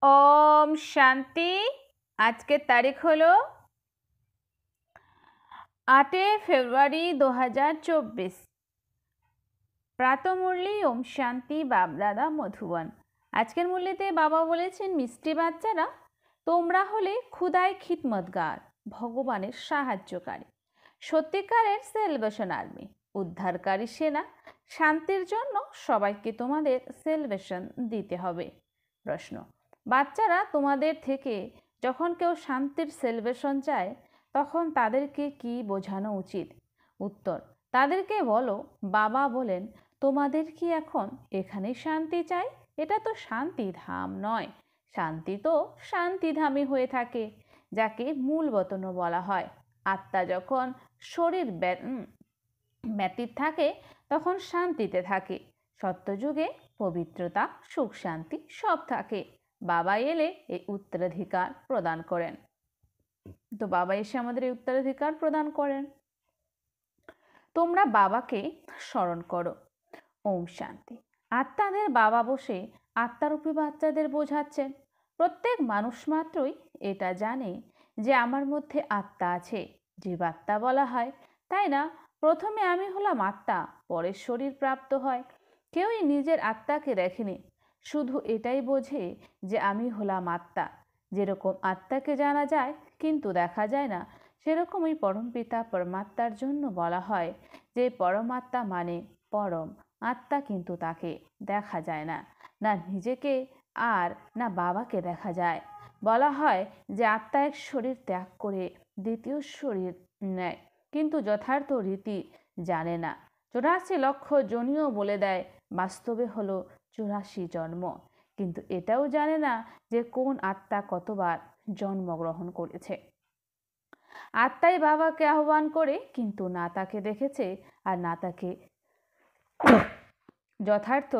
ओम शांति। आज के तारीख हलो 8 ফেব্রুয়ারি 2024। প্রাতঃমূর্লি ওম শান্তি বাবদাদা মধুবন। আজকের মূল্যতে বাবা বলেছেন, মিষ্টি বাচ্চারা, তোমরা হলে খুদাই খিদমতগার, ভগবানের সাহায্যকারী, সত্যিকারের সেলভেশন আর্মি, উদ্ধারকারী সেনা। শান্তির জন্য সবাইকে তোমাদের সেলভেশন দিতে হবে। প্রশ্ন: বাচ্চারা, তোমাদের থেকে যখন কেউ শান্তির সেলভেশন চায় তখন তাদেরকে কি বোঝানো উচিত? উত্তর: তাদেরকে বলো, বাবা বলেন, তোমাদের কি এখন এখানেই শান্তি চাই? এটা তো শান্তিধাম নয়। শান্তি তো শান্তিধামই হয়ে থাকে, যাকে মূল বতনও বলা হয়। আত্মা যখন শরীর ব্যতীত থাকে তখন শান্তিতে থাকে। সত্যযুগে পবিত্রতা, সুখ, শান্তি সব থাকে। বাবা এলে এই উত্তরাধিকার প্রদান করেন। তো বাবা এসে আমাদের এই উত্তরাধিকার প্রদান করেন। তোমরা বাবাকে স্মরণ করো। ওম শান্তি। আত্মাদের বাবা বসে আত্মারূপী বাচ্চাদের বোঝাচ্ছেন। প্রত্যেক মানুষ মাত্রই এটা জানে যে আমার মধ্যে আত্মা আছে, জীবাত্মা বলা হয়, তাই না? প্রথমে আমি হলাম আত্মা, পরে শরীর প্রাপ্ত হয়। কেউই নিজের আত্মাকে দেখেনি, শুধু এটাই বোঝে যে আমি হলাম আত্মা। যেরকম আত্মাকে জানা যায় কিন্তু দেখা যায় না, সেরকমই পরমপিতা পরমাত্মার জন্য বলা হয় যে পরমাত্মা মানে পরম আত্মা, কিন্তু তাকে দেখা যায় না, না নিজেকে আর না বাবাকে দেখা যায়। বলা হয় যে আত্মা এক শরীর ত্যাগ করে দ্বিতীয় শরীর নেয়, কিন্তু যথার্থ রীতি জানে না। 84 লক্ষ জনিও বলে দেয়, বাস্তবে হলো 84 জন্ম, কিন্তু এটাও জানে না যে কোন আত্মা কতবার জন্মগ্রহণ করেছে। আত্মাই বাবাকে আহ্বান করে, কিন্তু না তাকে দেখেছে আর না তাকে যথার্থ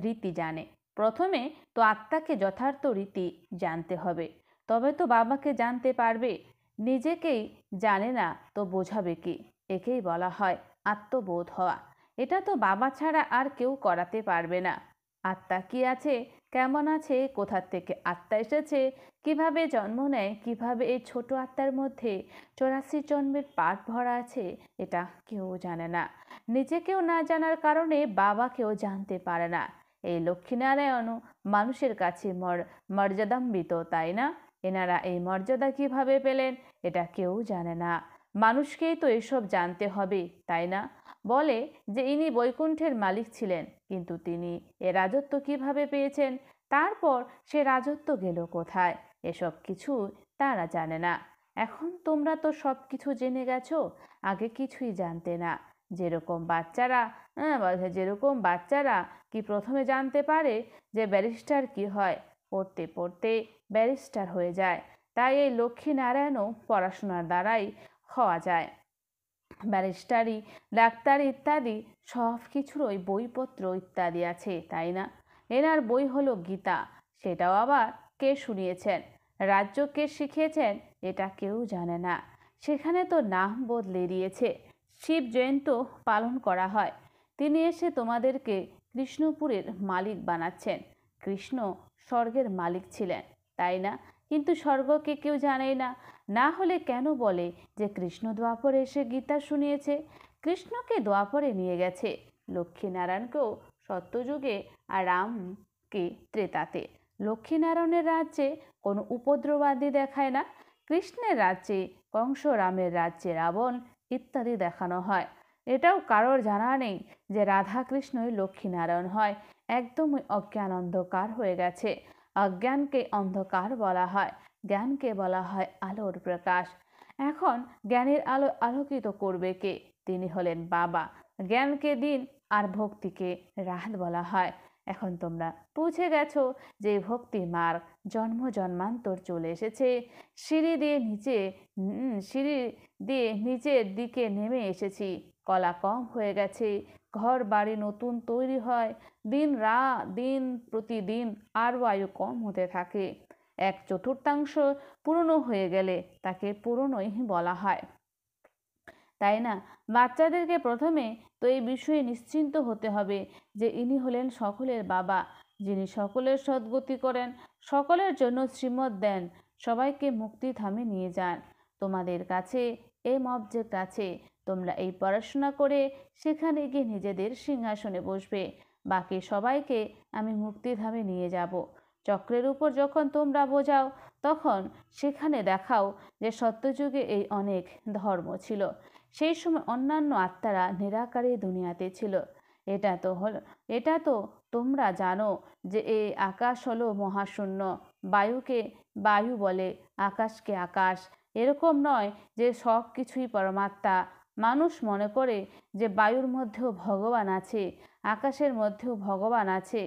রীতি জানে। প্রথমে তো আত্মাকে যথার্থ রীতি জানতে হবে, তবে তো বাবাকে জানতে পারবে। নিজেকেই জানে না তো বোঝাবে কি? একেই বলা হয় আত্মবোধ হওয়া। এটা তো বাবা ছাড়া আর কেউ করাতে পারবে না। আত্মা কি আছে, কেমন আছে, কোথা থেকে আত্মা এসেছে, কিভাবে জন্ম নেয়, কিভাবে এই ছোট আত্মার মধ্যে 84 জন্মের পাঠ ভরা আছে, এটা কেউ জানে না। নিজেকেও না জানার কারণে বাবাকেও জানতে পারে না। এই লক্ষ্মীনারায়ণও মানুষের কাছে মর্যাদান্বিত, তাই না? এনারা এই মর্যাদা কিভাবে পেলেন এটা কেউ জানে না। মানুষকেই তো এসব জানতে হবে, তাই না? বলে যে ইনি বৈকুণ্ঠের মালিক ছিলেন, কিন্তু তিনি এ রাজত্ব কিভাবে পেয়েছেন, তারপর সে রাজত্ব গেল কোথায়, এসব কিছু তারা জানে না। এখন তোমরা তো সব কিছু জেনে গেছো, আগে কিছুই জানতে না। যেরকম বাচ্চারা কি প্রথমে জানতে পারে যে ব্যারিস্টার কি হয়, পড়তে পড়তে ব্যারিস্টার হয়ে যায়। তাই এই লক্ষ্মীনারায়ণও পড়াশোনার দ্বারাই হওয়া যায়। ব্যারিস্টারি, ডাক্তারি ইত্যাদি সব কিছুরই বইপত্র ইত্যাদি আছে, তাই না? এনার বই হলো গীতা, সেটাও আবার কে শুনিয়েছেন, রাজ্য কে শিখিয়েছেন, এটা কেউ জানে না। সেখানে তো নাম বদলে দিয়েছে, শিব জয়ন্তী পালন করা হয়। তিনি এসে তোমাদেরকে কৃষ্ণপুরের মালিক বানাচ্ছেন। কৃষ্ণ স্বর্গের মালিক ছিলেন, তাই না? কিন্তু স্বর্গকে কেউ জানেই না। না হলে কেন বলে যে কৃষ্ণ দ্বাপরে এসে গীতা শুনিয়েছে? কৃষ্ণকে দ্বাপরে নিয়ে গেছে, লক্ষ্মীনারায়ণকেও সত্যযুগে আর রামকে ত্রেতাতে। লক্ষ্মীনারায়ণের রাজ্যে কোনো উপদ্রবাদী দেখায় না, কৃষ্ণের রাজ্যে কংস, রামের রাজ্যে রাবণ ইত্যাদি দেখানো হয়। এটাও কারোর জানা নেই যে রাধা কৃষ্ণই লক্ষ্মীনারায়ণ হয়। একদমই অজ্ঞান অন্ধকার হয়ে গেছে। অজ্ঞানকে অন্ধকার বলা হয়, জ্ঞানকে বলা হয় আলোর প্রকাশ। এখন জ্ঞানের আলো আলোকিত করবে কে? তিনি হলেন বাবা। জ্ঞানকে দিন আর ভক্তিকে রাত বলা হয়। এখন তোমরা বুঝে গেছো যে ভক্তি মার্গ জন্ম জন্মান্তর চলে এসেছে। সিঁড়ি দিয়ে নিচের দিকে নেমে এসেছি। কলা কম হয়ে গেছে, ঘর বাড়ি নতুন তৈরি হয়, দিন প্রতিদিন আরও আয়ু কম হতে থাকে। 1/4 পুরনো হয়ে গেলে তাকে পুরনোই বলা হয়, তাই না? বাচ্চাদেরকে প্রথমে তো এই বিষয়ে নিশ্চিন্ত হতে হবে যে ইনি হলেন সকলের বাবা, যিনি সকলের সদ্গতি করেন। সকলের জন্য শ্রীমত দেন, সবাইকে মুক্তিধামে নিয়ে যান। তোমাদের কাছে এম অবজেক্ট আছে, তোমরা এই পড়াশোনা করে সেখানে গিয়ে নিজেদের সিংহাসনে বসবে, বাকি সবাইকে আমি মুক্তিধামে নিয়ে যাব। চক্রের উপর যখন তোমরা বোঝাও তখন সেখানে দেখাও যে সত্যযুগে এই অনেক ধর্ম ছিল, সেই সময় অন্যান্য আত্মারা নিরাকারে দুনিয়াতে ছিল। এটা তো তোমরা জানো যে এই আকাশ হলো মহাশূন্য, বায়ুকে বায়ু বলে, আকাশকে আকাশ। এরকম নয় যে সব কিছুই পরমাত্মা। মানুষ মনে করে যে বায়ুর মধ্যেও ভগবান আছে, আকাশের মধ্যেও ভগবান আছে।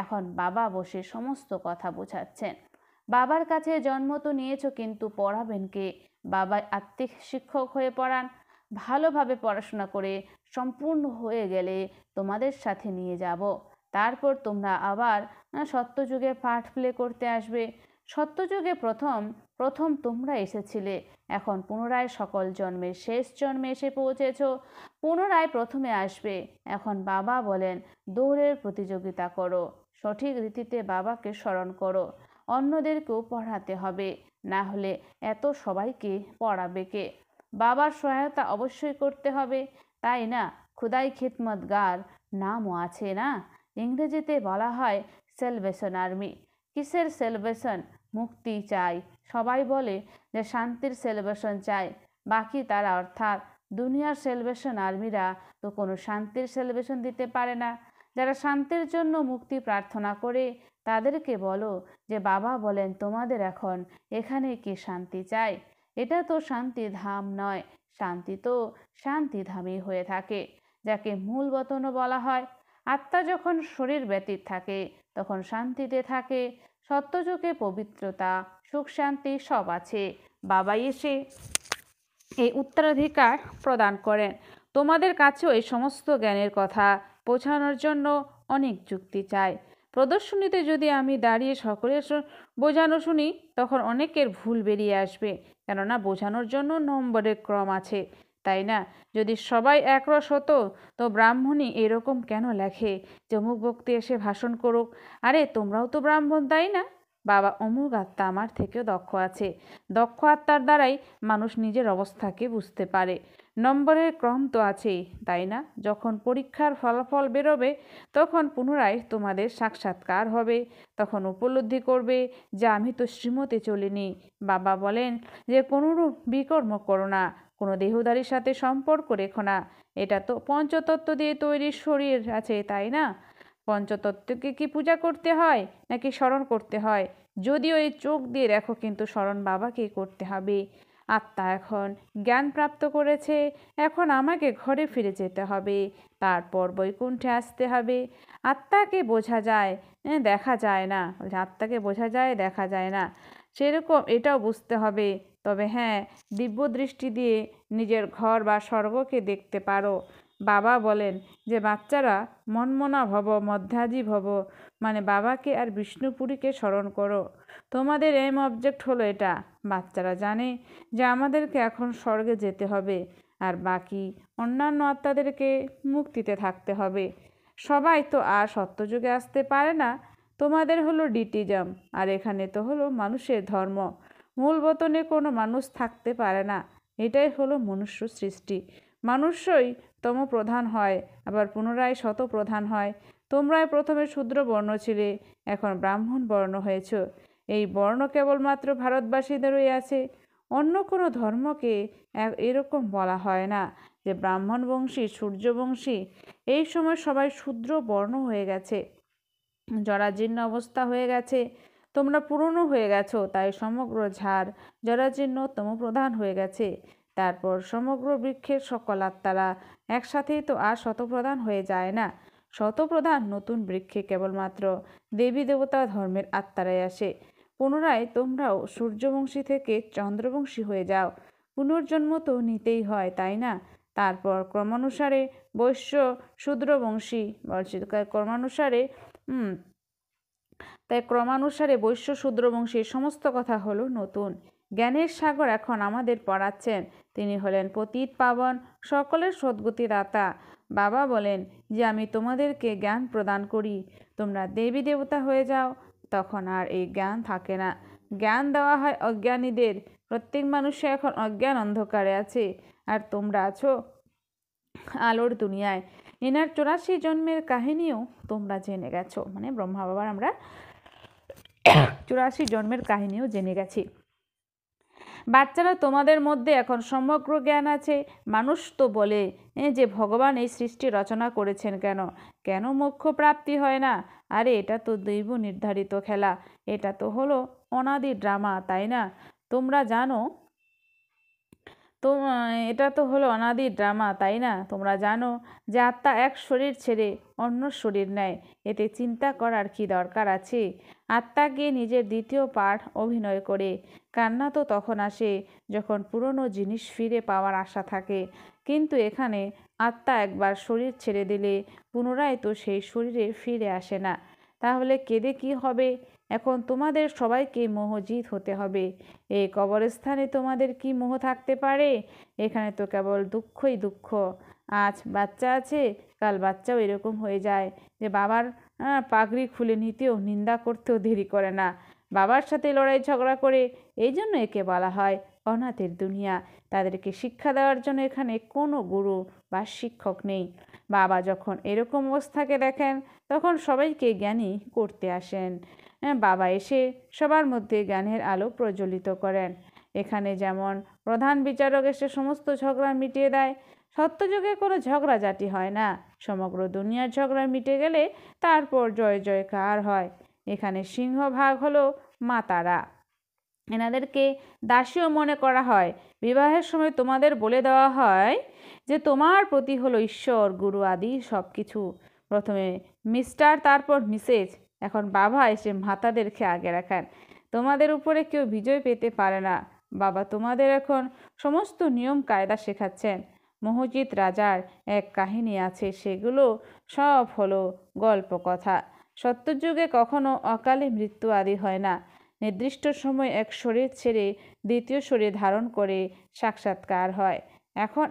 এখন বাবা বসে সমস্ত কথা বোঝাচ্ছেন। বাবার কাছে জন্ম তো নিয়েছো, কিন্তু পড়াবেন কে? বাবা আত্মিক শিক্ষক হয়ে পড়ান। ভালোভাবে পড়াশোনা করে সম্পূর্ণ হয়ে গেলে তোমাদের সাথে নিয়ে যাব। তারপর তোমরা আবার সত্যযুগে পাঠ প্লে করতে আসবে। সত্যযুগে প্রথম তোমরা এসেছিলে, এখন পুনরায় সকল জন্মের শেষ জন্মে এসে পৌঁছেছ, পুনরায় প্রথমে আসবে। এখন বাবা বলেন দৌড়ের প্রতিযোগিতা করো, সঠিক রীতিতে বাবাকে স্মরণ করো। অন্যদেরকেও পড়াতে হবে, না হলে এত সবাইকে পড়াবে কে? বাবার সহায়তা অবশ্যই করতে হবে, তাই না? খুদাই খিদমতগার নামও আছে না? ইংরেজিতে বলা হয় সেলভেশন আর্মি। কিসের সেলভেশন? মুক্তি চাই। সবাই বলে যে শান্তির সেলভেশন চাই, বাকি তারা অর্থাৎ দুনিয়ার সেলভেশন আর্মিরা তো কোনো শান্তির সেলভেশন দিতে পারে না। যারা শান্তির জন্য মুক্তি প্রার্থনা করে তাদেরকে বলো যে বাবা বলেন তোমাদের এখন এখানে কি শান্তি চাই? এটা তো শান্তি ধাম নয়, শান্তি তো শান্তিধামই হয়ে থাকে, যাকে মূল বতনও বলা হয়। আত্মা যখন শরীর ব্যতীত থাকে তখন শান্তিতে থাকে। সত্যযুগে পবিত্রতা, সুখ, শান্তি সব আছে। বাবাই এসে এই উত্তরাধিকার প্রদান করেন। তোমাদের কাছেও এই সমস্ত জ্ঞানের কথা পৌঁছানোর জন্য অনেক যুক্তি চাই। প্রদর্শনীতে যদি আমি দাঁড়িয়ে সকলের বোঝানো শুনি তখন অনেকের ভুল বেরিয়ে আসবে, কেননা বোঝানোর জন্য নম্বরের ক্রম আছে, তাই না? যদি সবাই একরস হতো তো ব্রাহ্মণই এরকম কেন লেখে যে অমুক ব্যক্তি এসে ভাষণ করুক, আরে তোমরাও তো ব্রাহ্মণ, তাই না? বাবা অমুক আত্মা আমার থেকেও দক্ষ আছে। দক্ষ আত্মার দ্বারাই মানুষ নিজের অবস্থাকে বুঝতে পারে। নম্বরের ক্রম তো আছেই, তাই না? যখন পরীক্ষার ফলাফল বেরোবে তখন পুনরায় তোমাদের সাক্ষাৎকার হবে, তখন উপলব্ধি করবে যে আমি তো শ্রীমতে চলিনি। বাবা বলেন যে কোনোরূপ বিকর্ম করো না, কোনো দেহদারির সাথে সম্পর্ক রেখো না। এটা তো পঞ্চতত্ত্ব দিয়ে তৈরি শরীর আছে, তাই না? পঞ্চতত্ত্বকে কি পূজা করতে হয় নাকি স্মরণ করতে হয়? যদিও এই চোখ দিয়ে দেখো, কিন্তু স্মরণ বাবাকে করতে হবে। আত্মা এখন জ্ঞান প্রাপ্ত করেছে, এখন আমাকে ঘরে ফিরে যেতে হবে, তারপর বৈকুণ্ঠে আসতে হবে। আত্মাকে বোঝা যায়, দেখা যায় না। আত্মাকে বোঝা যায়, দেখা যায় না, সেরকম এটাও বুঝতে হবে। তবে হ্যাঁ, দিব্য দৃষ্টি দিয়ে নিজের ঘর বা স্বর্গকে দেখতে পারো। বাবা বলেন যে বাচ্চারা মনমনা ভব মধ্যাজি ভব, মানে বাবাকে আর বিষ্ণুপুরীকে স্মরণ করো। তোমাদের এম অবজেক্ট হলো এটা। বাচ্চারা জানে যে আমাদেরকে এখন স্বর্গে যেতে হবে, আর বাকি অন্যান্য আত্মাদেরকে মুক্তিতে থাকতে হবে। সবাই তো আর সত্যযুগে আসতে পারে না। তোমাদের হলো ডিটিজম, আর এখানে তো হলো মানুষের ধর্ম। মূল বতনে কোনো মানুষ থাকতে পারে না, এটাই হলো মনুষ্য সৃষ্টি। মানুষই তম প্রধান হয়, আবার পুনরায় শত প্রধান হয়। তোমরাই প্রথমে শূদ্র বর্ণ ছিলে, এখন ব্রাহ্মণ বর্ণ হয়েছ। এই বর্ণ কেবলমাত্র ভারতবাসীদেরই আছে, অন্য কোনো ধর্মকে এরকম বলা হয় না যে ব্রাহ্মণ বংশী, সূর্যবংশী। এই সময় সবাই শূদ্র বর্ণ হয়ে গেছে, জরাজীর্ণ অবস্থা হয়ে গেছে। তোমরা পুরনো হয়ে গেছো, তাই সমগ্র ঝাড় জরাজীর্ণ তমপ্রধান হয়ে গেছে। তারপর সমগ্র বৃক্ষের সকল আত্মারা একসাথেই তো আর শতপ্রধান হয়ে যায় না। শতপ্রধান নতুন বৃক্ষে কেবলমাত্র দেবী দেবতা ধর্মের আত্মারাই আসে। পুনরায় তোমরাও সূর্যবংশী থেকে চন্দ্রবংশী হয়ে যাও। পুনর্জন্ম তো নিতেই হয়, তাই না? তারপর ক্রমানুসারে বৈশ্য শূদ্রবংশী বলছি, ক্রমানুসারে বৈশ্য শূদ্রবংশীর সমস্ত কথা হলো নতুন। জ্ঞানের সাগর এখন আমাদের পড়াচ্ছেন। তিনি হলেন পতিত পাবন, সকলের সদ্গতি দাতা। বাবা বলেন যে আমি তোমাদেরকে জ্ঞান প্রদান করি, তোমরা দেবী দেবতা হয়ে যাও, তখন আর এই জ্ঞান থাকে না। জ্ঞান দেওয়া হয় অজ্ঞানীদের। প্রত্যেক মানুষে এখন অজ্ঞান অন্ধকারে আছে, আর তোমরা আছো আলোর দুনিয়ায়। এনার 84 জন্মের কাহিনীও তোমরা জেনে গেছো, মানে ব্রহ্মা বাবার আমরা 84 জন্মের কাহিনীও জেনে গেছি। বাচ্চারা, তোমাদের মধ্যে এখন সমগ্র জ্ঞান আছে। মানুষ তো বলে যে ভগবান এই সৃষ্টি রচনা করেছেন কেন, কেন মোক্ষ প্রাপ্তি হয় না? আরে এটা তো দৈব নির্ধারিত খেলা, এটা তো হলো অনাদি ড্রামা, তাই না? তোমরা জানো তো এটা তো হলো অনাদি ড্রামা, তাই না? তোমরা জানো যে আত্মা এক শরীর ছেড়ে অন্য শরীর নেয়। এতে চিন্তা করার কি দরকার আছে? আত্মা গিয়ে নিজের দ্বিতীয় পার্ট অভিনয় করে। কান্না তো তখন আসে যখন পুরনো জিনিস ফিরে পাওয়ার আশা থাকে। কিন্তু এখানে আত্মা একবার শরীর ছেড়ে দিলে পুনরায় তো সেই শরীরে ফিরে আসে না। তাহলে কেঁদে কি হবে? এখন তোমাদের সবাইকে মোহজিত হতে হবে। এই কবরস্থানে তোমাদের কি মোহ থাকতে পারে? এখানে তো কেবল দুঃখই দুঃখ। আজ বাচ্চা আছে, কাল বাচ্চাও এরকম হয়ে যায় যে বাবার পাগড়ি খুলে নিতেও, নিন্দা করতেও দেরি করে না, বাবার সাথে লড়াই ঝগড়া করে। এই জন্য একে বলা হয় অনাথের দুনিয়া। তাদেরকে শিক্ষা দেওয়ার জন্য এখানে কোনো গুরু বা শিক্ষক নেই। বাবা যখন এরকম অবস্থাকে দেখেন, তখন সবাইকে জ্ঞানী করতে আসেন। বাবা এসে সবার মধ্যে জ্ঞানের আলো প্রজ্বলিত করেন। এখানে যেমন প্রধান বিচারক এসে সমস্ত ঝগড়া মিটিয়ে দেয়। সত্যযুগে কোনো ঝগড়াঝাটি হয় না। সমগ্র দুনিয়ার ঝগড়া মিটে গেলে তারপর জয় জয়কার হয়। এখানে সিংহভাগ হলো মাতারা, এনাদেরকে দাসীও মনে করা হয়। বিবাহের সময় তোমাদের বলে দেওয়া হয় যে তোমার প্রতি হলো ঈশ্বর, গুরু আদি সব কিছু। প্রথমে মিস্টার, তারপর মিসেস। এখন বাবা এসে মাতাদেরকে আগে রাখেন। তোমাদের উপরে কেউ বিজয় পেতে পারে না। বাবা তোমাদের এখন সমস্ত নিয়ম কায়দা শেখাচ্ছেন। মোহজিৎ রাজার এক কাহিনী আছে, সেগুলো সব হলো গল্প কথা। সত্যযুগে কখনো অকালে মৃত্যু আদি হয় না। নির্দিষ্ট সময় এক শরীর ছেড়ে দ্বিতীয় শরীর ধারণ করে সাক্ষাৎকার হয়। এখন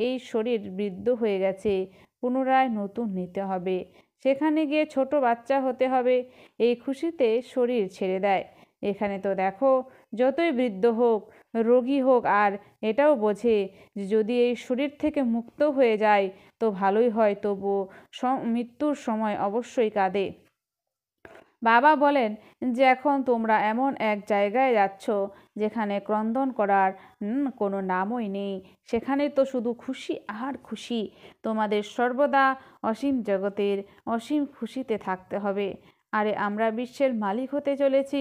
এই শরীর বৃদ্ধ হয়ে গেছে, পুনরায় নতুন নিতে হবে। সেখানে গিয়ে ছোট বাচ্চা হতে হবে। এই খুশিতে শরীর ছেড়ে দেয়। এখানে তো দেখো, যতই বৃদ্ধ হোক, রোগী হোক, আর এটাও বোঝে যে যদি এই শরীর থেকে মুক্ত হয়ে যায় তো ভালোই হয়, তবুও মৃত্যুর সময় অবশ্যই কাঁদে। বাবা বলেন যে এখন তোমরা এমন এক জায়গায় যাচ্ছ যেখানে ক্রন্দন করার কোনো নামই নেই। সেখানে তো শুধু খুশি আর খুশি। তোমাদের সর্বদা অসীম জগতের অসীম খুশিতে থাকতে হবে। আরে আমরা বিশ্বের মালিক হতে চলেছি।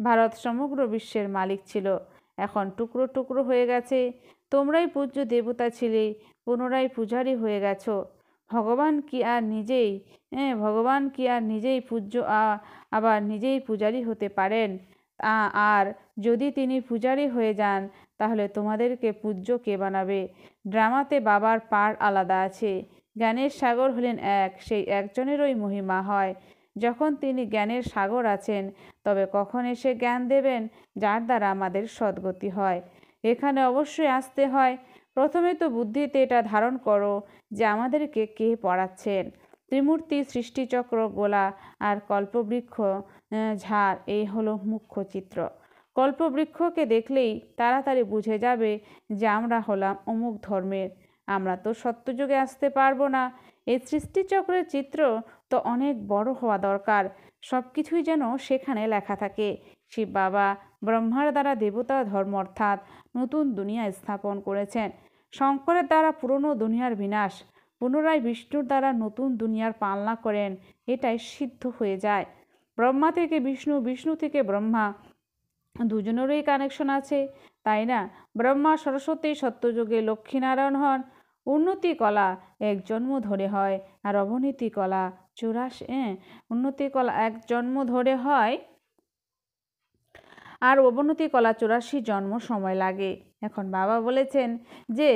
ভারত সমগ্র বিশ্বের মালিক ছিল, এখন টুকরো টুকরো হয়ে গেছে। তোমরাই পূজ্য দেবতা ছিলে, পুনরায় পূজারী হয়ে গেছো। ভগবান কি আর নিজেই পূজ্য আবার নিজেই পূজারী হতে পারেন? আর যদি তিনি পূজারী হয়ে যান, তাহলে তোমাদেরকে পূজ্য কে বানাবে? ড্রামাতে বাবার পার্ট আলাদা আছে। জ্ঞানের সাগর হলেন এক, সেই একজনেরই মহিমা হয়। যখন তিনি জ্ঞানের সাগর আছেন, তবে কখন এসে জ্ঞান দেবেন যার দ্বারা আমাদের সদ্গতি হয়। এখানে অবশ্যই আসতে হয়। প্রথমে তো বুদ্ধিতে এটা ধারণ করো যে আমাদেরকে কে পড়াচ্ছেন। ত্রিমূর্তি, সৃষ্টিচক্র, গোলা আর কল্পবৃক্ষ ঝাড়, এই হলো মুখ্য চিত্র। কল্পবৃক্ষকে দেখলেই তাড়াতাড়ি বুঝে যাবে যে আমরা হলাম অমুক ধর্মের। আমরা তো সত্যযুগে আসতে পারবো না। এই সৃষ্টিচক্রের চিত্র তো অনেক বড় হওয়া দরকার, সব কিছুই যেন সেখানে লেখা থাকে। শিব বাবা ব্রহ্মার দ্বারা দেবতা ধর্ম অর্থাৎ নতুন দুনিয়া স্থাপন করেছেন। শঙ্করের দ্বারা পুরনো দুনিয়ার বিনাশ, পুনরায় বিষ্ণুর দ্বারা নতুন দুনিয়ার পালনা করেন। এটাই সিদ্ধ হয়ে যায়। ব্রহ্মা থেকে বিষ্ণু, বিষ্ণু থেকে ব্রহ্মা, দুজনেরই কানেকশন আছে, তাই না? ব্রহ্মা সরস্বতী সত্যযুগে লক্ষ্মীনারায়ণ হন। উন্নতি কলা এক জন্ম ধরে হয়, আর অবনতি কলা উন্নতি কলা এক জন্ম ধরে হয়, আর অবনতি কলা 84 জন্ম সময় লাগে। এখন বাবা বলেছেন যে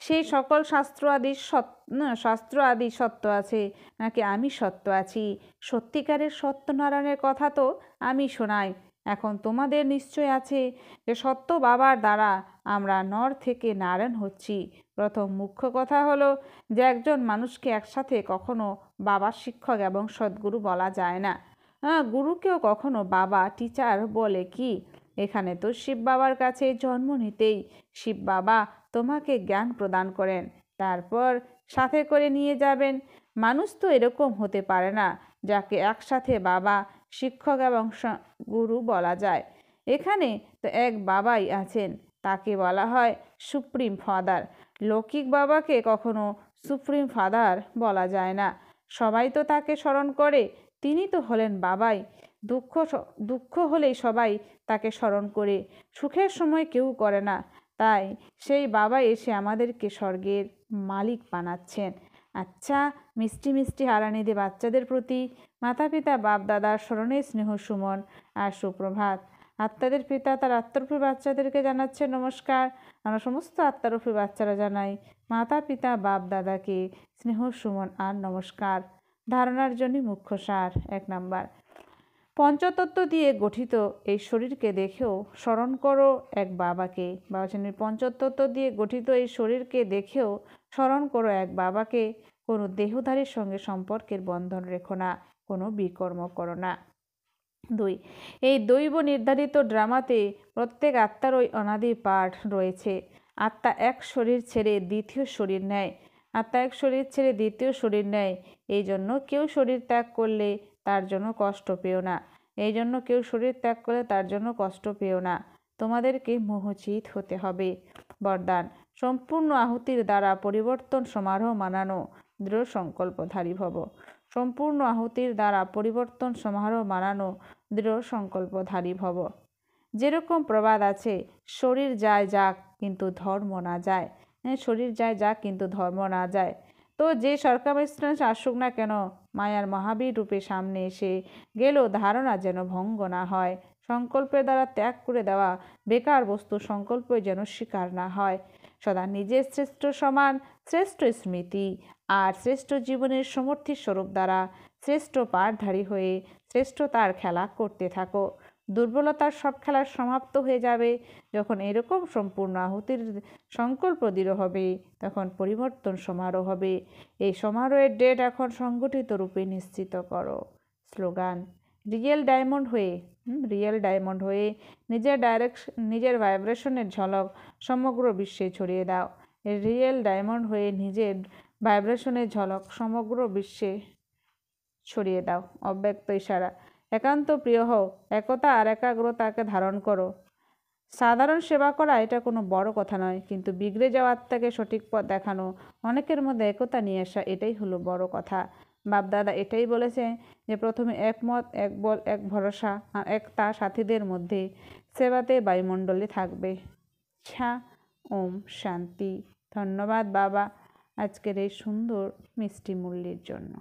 সেই সকল শাস্ত্র আদি সত্য আছে নাকি আমি সত্য আছি? সত্যিকারের সত্যনারায়ণের কথা তো আমি শোনাই। এখন তোমাদের নিশ্চয় আছে যে সত্য বাবার দ্বারা আমরা নর থেকে নারায়ণ হচ্ছি। প্রথম মুখ্য কথা হলো যে একজন মানুষকে একসাথে কখনো বাবার শিক্ষক এবং সদ্গুরু বলা যায় না। গুরুকেও কখনো বাবা টিচার বলে কি? এখানে তো শিব বাবার কাছে জন্ম নিতেই শিব বাবা তোমাকে জ্ঞান প্রদান করেন, তারপর সাথে করে নিয়ে যাবেন। মানুষ তো এরকম হতে পারে না যাকে একসাথে বাবা, শিক্ষক এবং গুরু বলা যায়। এখানে তো এক বাবাই আছেন, তাকে বলা হয় সুপ্রিম ফাদার। লৌকিক বাবাকে কখনো সুপ্রিম ফাদার বলা যায় না। সবাই তো তাকে স্মরণ করে, তিনি তো হলেন বাবাই। দুঃখ হলেই সবাই তাকে স্মরণ করে, সুখের সময় কেউ করে না। তাই সেই বাবা এসে আমাদেরকে স্বর্গের মালিক বানাচ্ছেন। আচ্ছা, মিষ্টি মিষ্টি হারানিদে বাচ্চাদের প্রতি মাতা পিতা বাপ দাদার স্মরণে স্নেহ সুমন আর সুপ্রভাত। আত্মাদের পিতা তার আত্মারূপী বাচ্চাদেরকে জানাচ্ছে নমস্কার। আমরা সমস্ত আত্মারূপী বাচ্চারা জানাই মাতা পিতা বাপ দাদাকে স্নেহ সুমন আর নমস্কার। ধারণার জন্য মুখ্য সার। 1 নাম্বার, পঞ্চতত্ত্ব দিয়ে গঠিত এই শরীরকে দেখেও স্মরণ করো এক বাবাকে। বাবাচানের পঞ্চতত্ত্ব দিয়ে গঠিত এই শরীরকে দেখেও স্মরণ করো এক বাবাকে। কোনো দেহধারীর সঙ্গে সম্পর্কের বন্ধন রেখো না, কোনো বিকর্ম করো না। 2, এই দৈব নির্ধারিত ড্রামাতে প্রত্যেক আত্মার ওই অনাদি পাঠ রয়েছে। আত্মা এক শরীর ছেড়ে দ্বিতীয় শরীর নেয়। আত্মা এক শরীর ছেড়ে দ্বিতীয় শরীর নেয়। এই জন্য কেউ শরীর ত্যাগ করলে তার জন্য কষ্ট পেও না। এই জন্য কেউ শরীর ত্যাগ করলে তার জন্য কষ্ট পেও না। তোমাদেরকে মোহচিত হতে হবে। বরদান, সম্পূর্ণ আহুতির দ্বারা পরিবর্তন সমারোহ মানানো, দৃঢ় সংকল্পধারী ভব। সম্পূর্ণ আহুতির দ্বারা পরিবর্তন সমারোহ মানানো, দৃঢ় সংকল্পধারী ভব। যেরকম প্রবাদ আছে, শরীর যায় যাক কিন্তু ধর্ম না যায়। শরীর যায় যাক কিন্তু ধর্ম না যায়। তো যে সার্কামস্ট্যান্স আসুক না কেন, মায়ার মহাবীর রূপে সামনে এসে গেলেও ধারণা যেন ভঙ্গ না হয়। সংকল্পের দ্বারা ত্যাগ করে দেওয়া বেকার বস্তু সংকল্প যেন স্বীকার না হয়। সদা নিজের শ্রেষ্ঠ সমান, শ্রেষ্ঠ স্মৃতি আর শ্রেষ্ঠ জীবনের সমর্থী স্বরূপ দ্বারা শ্রেষ্ঠ পাঠধারী হয়ে শ্রেষ্ঠতার খেলা করতে থাকো। দুর্বলতার সব খেলা সমাপ্ত হয়ে যাবে যখন এরকম সম্পূর্ণ আহুতির সংকল্প দৃঢ় হবে, তখন পরিবর্তন সমারোহ হবে। এই সমারোহের ডেট এখন সংগঠিত রূপে নিশ্চিত করো। স্লোগান, রিয়েল ডায়মন্ড হয়ে নিজের ভাইব্রেশনের ঝলক সমগ্র বিশ্বে ছড়িয়ে দাও। রিয়েল ডায়মন্ড হয়ে নিজের ভাইব্রেশনের ঝলক সমগ্র বিশ্বে ছড়িয়ে দাও। অব্যক্ত ইশারা, একান্ত প্রিয় হও, একতা আর একাগ্রতাকে ধারণ করো। সাধারণ সেবা করা এটা কোনো বড় কথা নয়, কিন্তু বিগড়ে যাওয়া আত্মাকে সঠিক পথ দেখানো, অনেকের মধ্যে একতা নিয়ে আসা, এটাই হলো বড় কথা। বাপদাদা এটাই বলেছে যে প্রথমে একমত, এক বল, এক ভরসা আর একতা সাথীদের মধ্যে সেবাতে বায়ুমণ্ডলে থাকবে। ওম শান্তি। ধন্যবাদ বাবা আজকের এই সুন্দর মিষ্টি মূল্যের জন্য।